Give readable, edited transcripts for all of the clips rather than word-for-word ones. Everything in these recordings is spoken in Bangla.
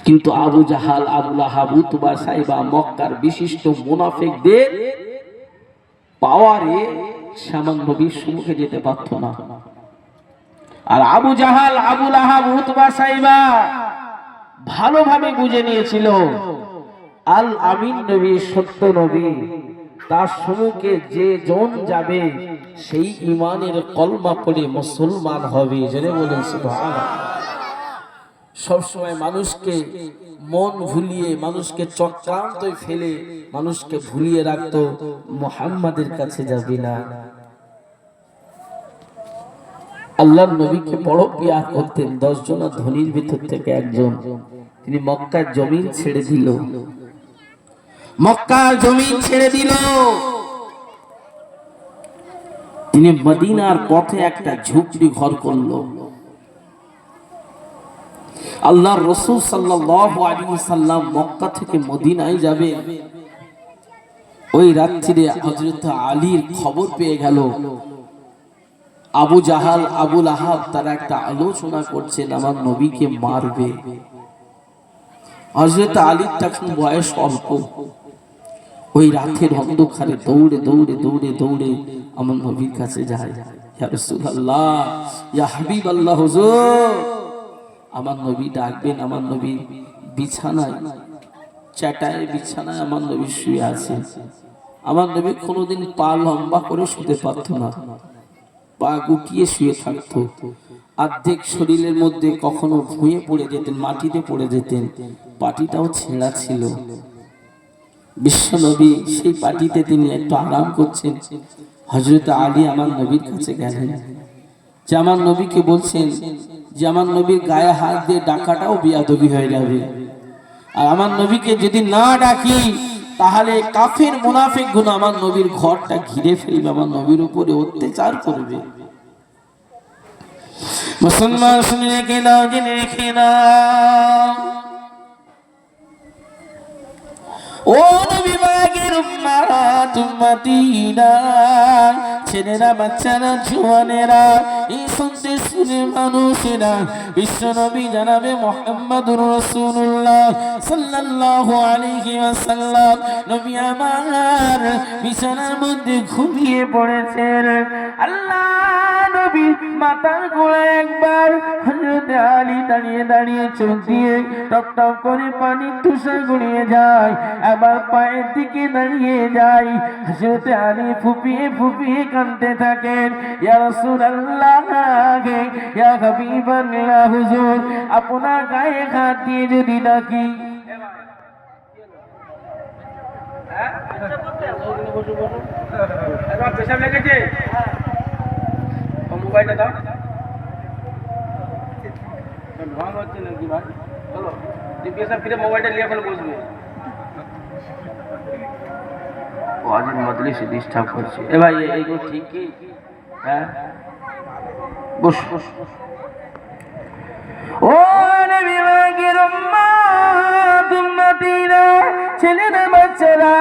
কিন্তু আবু জাহাল, আবু লাহাব, উতবা, সাইবা মক্কার বিশিষ্ট মুনাফিকদের পাওয়ারে সামান নবীর সম্মুখে যেতে পারত না। আর আবু জাহাল, আবু লাহাব, উতবা, সাইবা ভালোভাবে বুঝে নিয়েছিল আল আমিন নবী সত্য নবী, তার সম্মুখে যে জন যাবে সেই ঈমানের কলমা পড়ে মুসলমান হবে। জেনে বলেন সুবহানাল্লাহ। সবসময় মানুষকে মন ভুলিয়ে, মানুষকে চক্রান্তয় ফেলে মানুষকে ভুলিয়ে রাখতো, মুহাম্মাদের কাছে যাবি না। আল্লাহর নবীকে বড় পিয়ার করতেন। 10 জন ধনীর ভিতর থেকে একজন, তিনি মক্কার জমিন ছেড়ে দিল, মক্কার জমিন ছেড়ে দিল। তিনি মদিনার পথে একটা ঝুপড়ি ঘর করলো। আল্লাহর রাসূল সাল্লাল্লাহু আলাইহি ওয়াসাল্লাম মক্কা থেকে মদিনায় যাবে। ওই রাত্রিরে হযরত আলীর খবর পেয়ে গেল আবু জাহাল, আবু লাহাব তারা একটা আলোচনা করছেন আমার নবীকে মারবে। হযরত আলীর তখন বয়স অল্প। ওই রাতের অন্ধকারে দৌড়ে দৌড়ে দৌড়ে দৌড়ে আমার নবীর কাছে যায়। ইয়া রাসূলুল্লাহ, ইয়া হাবিবাল্লাহ, হুজুর আমার নবী ডাকবেন। আমার নবী বিছানায়, চাটায় বিছানায় আমার নবী শুয়ে আছে। আমার নবী কোনোদিন পা লম্বা করে শুতে পারত না, পা গুটিয়ে শুয়ে থাকতো। অর্ধেক শরীরের মধ্যে কখনো ভুঁয়ে পড়ে যেতেন, মাটিতে পড়ে যেতেন, পাটিটাও ছেঁড়া ছিল। বিশ্ব নবী সেই পাটিতে তিনি একটু আরাম করছেন। হযরত আলী আমার নবীর কাছে গেলেন, যে আমার নবীকে বলছেন যে আমার নবীর গায়ে হাত দিয়ে ডাকাটাও বেয়াদবি হয়ে যাবে, আর আমার নবীকে যদি না ডাকি তাহলে কাফের মুনাফিক গুণ আমার নবীর ঘরটা ঘিরে ফেলবে, আমার নবীর উপরে অত্যাচার করবে। মুসলমান শুনে রেখে নাও, জেনে রেখে নাও, ও নবী পাকের উম্মাত উম্মতিনা, ছেলেরা, বাচ্চারা, জওয়ানেরা, এই শুনতে শুনে মানুষেরা, বিশ্ব নবী জানাবে মুহাম্মাদুর রাসূলুল্লাহ সাল্লাল্লাহু আলাইহি ওয়াসাল্লাম নবী আমার বিছানার মধ্যে ঘুমিয়ে পড়েছেন। আল্লাহ নবী মাথার গোড়ায় একবার হযরত আলী দাঁড়িয়ে দাঁড়িয়ে চোখ দিয়ে টপ টপ করে পানি তুষার গড়িয়ে যায়, আবার পায়ের দিকে দাঁড়িয়ে যায়। হযরত আলী ফুপিয়ে ফুপিয়ে কাঁদতে থাকেন, ইয়া রাসূলুল্লাহ, ইয়া হাবিবাল্লাহ, হুজুর আপনার গায়ে হাত দিয়ে যদি ডাকি। পেশাব লেগেছে, মোবাইলটা দাও, ঢং হচ্ছে নাকি ভাই? চলো পেশাব ফিরে মোবাইলটা নিয়ে এখন বসবে। ওয়াজের মজলিসে ডিস্টার্ব করছে। এ ভাই এইগুলো ঠিক কি? হ্যাঁ বস বস। ও নবী পাকের উম্মাত উম্মতিরা, ছেলেরা, বাচ্চারা,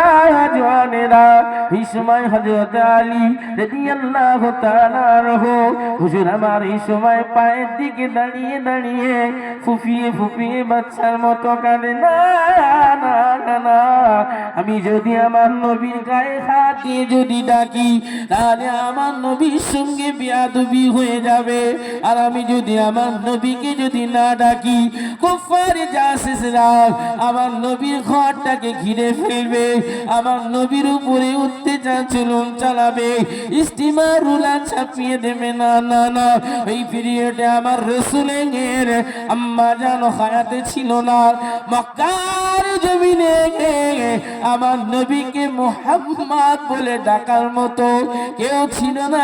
জওয়ানেরা, এই সময় হযরত আলী রাদিয়াল্লাহু তাআলা আনহু হুজুর আমার এই সময় পায়ের দিকে দাঁড়িয়ে দাঁড়িয়ে ফুফিয়ে ফুফিয়ে বাচ্চার মতো কাঁদে, না না না না, আমি যদি আমার নবীর গায়ে হাত দিয়ে যদি ডাকি তাহলে আমার নবীর সঙ্গে বেয়াদবি হয়ে যাবে, আর আমি যদি আমার নবীকে যদি না ডাকি কুফার জাসিসরা আমার নবীর ঘরটাকে ঘিরে ফেলবে, আমার নবীর উপরে অত্যাচার জুলুম চালাবে, ইস্তিমারুলা ছাপিয়ে দেবে। না না না, এই পিরিয়ডে আমার রাসূলের আম্মা জান হায়াতে ছিল না, মক্কার জমিনে আমার নবীকে মুহাম্মদ বলে ডাকার মতো কেউ ছিল না।